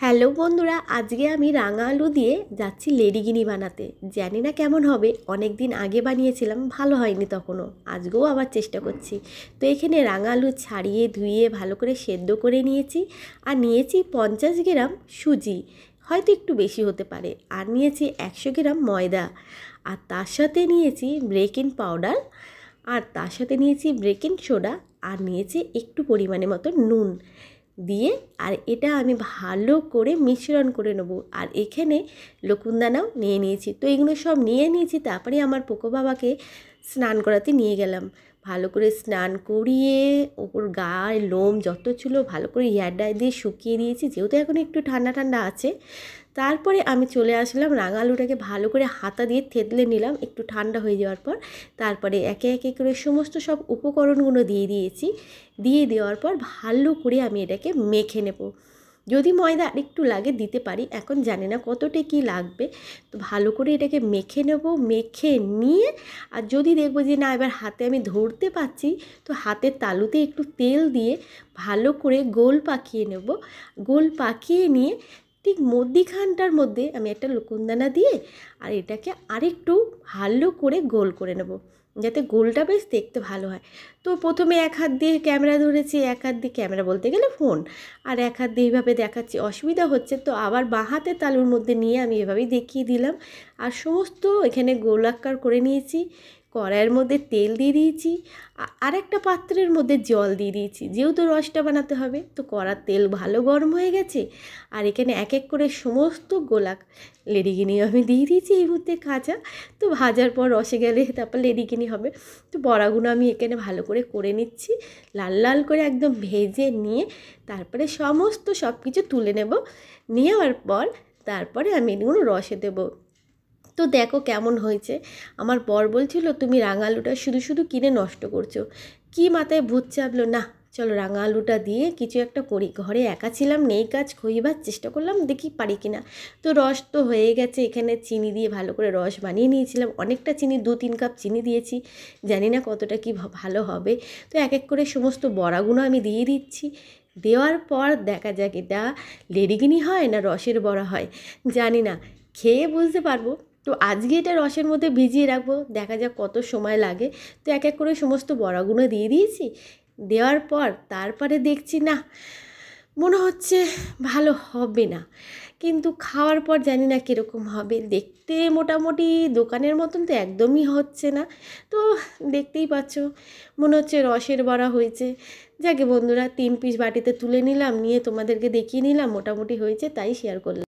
Hello বন্ধুরা, আজকে আমি রাঙা আলু দিয়ে যাচ্ছি লেডিগিনি বানাতে। জানি না কেমন হবে, অনেক দিন আগে বানিয়েছিলাম, ভালো হয়নি তখনও। আজকেও আবার চেষ্টা করছি। তো এখানে রাঙা আলু ছাড়িয়ে ধুয়ে ভালো করে সেদ্ধ করে নিয়েছি। আর নিয়েছি 50 গ্রাম সুজি, হয়তো একটু বেশি হতে পারে। আর নিয়েছি 100 গ্রাম ময়দা। আর তার সাথে নিয়েছি বেকিং পাউডার। আর তার সাথে নিয়েছি বেকিং সোডা। আর নিয়েছি একটু পরিমাণে মতো নুন দিয়ে, আর এটা আমি ভালো করে মিশ্রণ করে নেব। আর এখানে লকুনদানাও নিয়ে নিয়েছি। তো এগুলো সব নিয়ে নিয়েছি, তারপরে আমার পোকো বাবাকে স্নান করাতে নিয়ে গেলাম। ভালো করে স্নান করিয়ে ওপর গায়ের লোম যত ছিল ভালো করে হেয়ার ড্রায়ার দিয়ে শুকিয়ে দিয়েছি, যেহেতু এখন একটু ঠান্ডা ঠান্ডা আছে। তারপরে আমি চলে আসলাম, রাঙা আলুটাকে ভালো করে হাতা দিয়ে থেতলে নিলাম একটু ঠান্ডা হয়ে যাওয়ার পর। তারপরে একে একে করে সমস্ত সব উপকরণগুলো দিয়ে দিয়েছি। দিয়ে দেওয়ার পর ভালো করে আমি এটাকে মেখে নেব। যদি ময়দা আরেকটু লাগে দিতে পারি, এখন জানি না কতটা কী লাগবে। তো ভালো করে এটাকে মেখে নেব। মেখে নিয়ে আর যদি দেখবো যে না এবার হাতে আমি ধরতে পারছি, তো হাতের তালুতে একটু তেল দিয়ে ভালো করে গোল পাকিয়ে নেব। গোল পাকিয়ে নিয়ে ঠিক মধ্যিখানটার মধ্যে আমি একটা লকুনদানা দিয়ে আর এটাকে আরেকটু ভালো করে গোল করে নেব, যাতে গোলটা বেশ দেখতে ভালো হয়। তো প্রথমে এক হাত দিয়ে ক্যামেরা ধরেছি, এক হাত দিয়ে ক্যামেরা বলতে গেলে ফোন, আর এক হাত দিয়ে এইভাবে দেখাচ্ছি, অসুবিধা হচ্ছে। তো আবার বাঁ হাতের তালুর মধ্যে নিয়ে আমি এভাবেই দেখিয়ে দিলাম। আর সমস্ত এখানে গোলাকার করে নিয়েছি। কড়াইয়ের মধ্যে তেল দিয়ে দিয়েছি, আর একটা পাত্রের মধ্যে জল দিয়ে দিয়েছি, যেহেতু রসটা বানাতে হবে। তো কড়ার তেল ভালো গরম হয়ে গেছে। আর এখানে এক এক করে সমস্ত গোলা লেডিগিনি আমি দিয়ে দিয়েছি এই মুহূর্তে কাঁচা। তো ভাজার পর রসে গেলে তারপর লেডিগিনি হবে। তো বড়াগুলো আমি এখানে ভালো করে নিচ্ছি, লাল লাল করে একদম ভেজে নিয়ে তারপরে সমস্ত সব কিছু তুলে নেব। নেওয়ার পর তারপরে আমি এগুলো রসে দেবো। তো দেখো কেমন হয়েছে। আমার বর বলছিল তুমি রাঙা আলুটা শুধু শুধু কিনে নষ্ট করছো। কি মাথায় ভূত চাপলো, না চলো রাঙা আলুটা দিয়ে কিছু একটা করি। ঘরে একা ছিলাম, নেই কাজ, খইবার চেষ্টা করলাম দেখি পারি কি না। তো রস তো হয়ে গেছে, এখানে চিনি দিয়ে ভালো করে রস বানিয়ে নিয়েছিলাম। অনেকটা চিনি, 2-3 কাপ চিনি দিয়েছি, জানি না কতটা কি ভালো হবে। তো এক এক করে সমস্ত বড়াগুলো আমি দিয়ে দিচ্ছি। দেওয়ার পর দেখা যাক এটা লেডিগিনি হয় না রসের বড়া হয়, জানি না, খেয়ে বুঝতে পারবো। তো আজকে এটা রসের মধ্যে ভিজিয়ে রাখবো, দেখা যাক কত সময় লাগে। তো এক এক করে সমস্ত বড়াগুলো দিয়ে দিয়েছি। দেওয়ার পর তারপরে দেখছি না, মনে হচ্ছে ভালো হবে না, কিন্তু খাওয়ার পর জানি না কীরকম হবে। দেখতে মোটামুটি দোকানের মতন তো একদমই হচ্ছে না। তো দেখতেই পাচ্ছ, মনে হচ্ছে রসের বড়া হয়েছে। যাকে বন্ধুরা 3 পিস বাটিতে তুলে নিলাম, নিয়ে তোমাদেরকে দেখিয়ে নিলাম মোটামুটি হয়েছে, তাই শেয়ার করলাম।